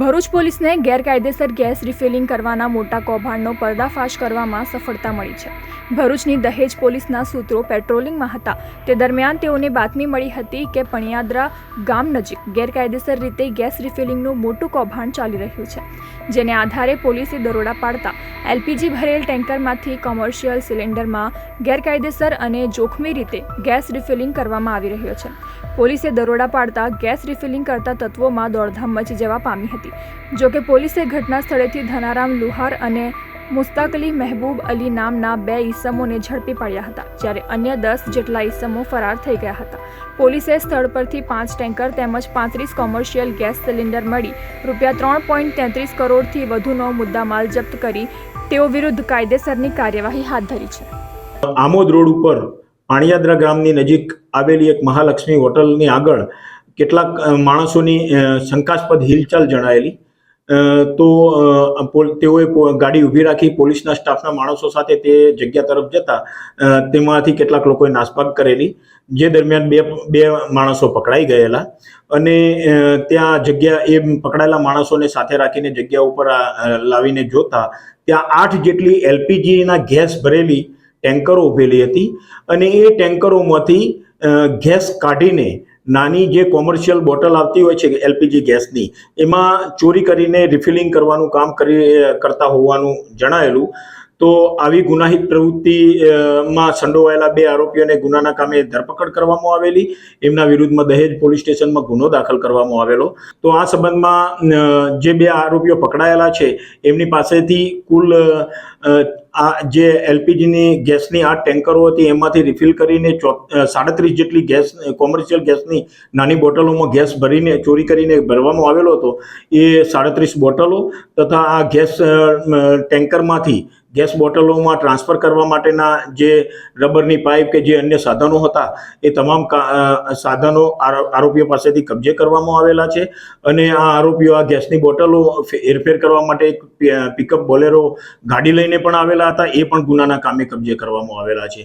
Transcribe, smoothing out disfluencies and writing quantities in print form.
ભરૂચ પોલીસને ગેરકાયદેસર gas refilling કરવાના મોટા કૌભાંડનો પર્દાફાશ કરવામાં સફળતા મળી છે। ભરૂચની દહેજ પોલીસના સૂત્રો પેટ્રોલિંગમાં હતા તે દરમિયાન તેઓને બાતમી મળી હતી કે પણિયાદરા ગામ નજીક ગેરકાયદેસર રીતે ગેસ રિફિલિંગનું મોટું કૌભાંડ ચાલી રહ્યું છે, જેને આધારે પોલીસે દરોડા પાડતા એલપીજી ભરેલ ટેન્કરમાંથી કોમર્શિયલ સિલિન્ડરમાં ગેરકાયદેસર અને જોખમી રીતે ગેસ રિફિલિંગ કરવામાં આવી રહ્યો છે। પોલીસે દરોડા પાડતા ગેસ રિફિલિંગ કરતા તત્વોમાં દોડધામ મચી જવા પામી હતી। જોકે પોલીસે ઘટના સ્થળેથી ધનારામ લુહાર અને મુસ્તાક અલી મહેબૂબ અલી નામના 2 ઈસમોને ઝડપી પાડ્યા હતા, જ્યારે અન્ય 10 જેટલા ઈસમો ફરાર થઈ ગયા હતા। પોલીસે સ્થળ પરથી 5 ટેન્કર તેમજ 35 કોમર્શિયલ ગેસ સિલિન્ડર મળી ₹3.33 કરોડથી વધુનો મુદ્દામાલ જપ્ત કરી તેઓ વિરુદ્ધ કાયદેસરની કાર્યવાહી હાથ ધરી છે। આમોદ રોડ ઉપર પાણિયાદરા ગામની નજીક આવેલી એક મહાલક્ષ્મી હોટલની આગળ કેટલાક માણસોની શંકાસ્પદ હિલચાલ જણાયેલી, તો તેઓએ ગાડી ઊભી રાખી પોલીસના સ્ટાફના માણસો સાથે તે જગ્યા તરફ જતા તેમાંથી કેટલાક લોકોએ નાસભાગ કરેલી, જે દરમિયાન બે માણસો પકડાઈ ગયેલા અને ત્યાં જગ્યા એ પકડાયેલા માણસોને સાથે રાખીને જગ્યા ઉપર લાવીને જોતા ત્યાં 8 જેટલી એલપીજીના ગેસ ભરેલી ટેન્કરો ઉભેલી હતી અને એ ટેન્કરોમાંથી ગેસ કાઢીને નાની જે કોમર્શિયલ બોટલ આવતી હોય છે એલપીજી ગેસની, એમાં ચોરી કરીને રિફિલિંગ કરવાનું કામ કરતા હોવાનું જણાયેલું। તો આવી ગુનાહિત પ્રવૃત્તિમાં સંડોવાયેલા 2 આરોપીઓને ગુનાના કામે ધરપકડ કરવામાં આવેલી, એમના વિરુદ્ધમાં દહેજ પોલીસ સ્ટેશનમાં ગુનો દાખલ કરવામાં આવેલો। તો આ સંબંધમાં જે 2 આરોપીઓ પકડાયેલા છે એમની પાસેથી કુલ આ જે એલપીજીની ગેસની 8 ટેન્કરો હતી એમાંથી રિફિલ કરીને 37 જેટલી ગેસ કોમર્શિયલ ગેસની નાની બોટલોમાં ગેસ ભરીને ચોરી કરીને ભરવામાં આવેલો હતો। એ 37 બોટલો તથા આ ગેસ ટેન્કરમાંથી ગેસ બોટલોમાં ટ્રાન્સફર કરવા માટેના જે રબરની પાઇપ કે જે અન્ય સાધનો હતા એ તમામ સાધનો આરોપીઓ પાસેથી કબજે કરવામાં આવેલા છે અને આ આરોપીઓ આ ગેસની બોટલો હેરફેર કરવા માટે એક પિકઅપ બોલેરો ગાડી લઈને પણ આવેલા હતા, એ પણ ગુનાના કામે કબજે કરવામાં આવેલા છે।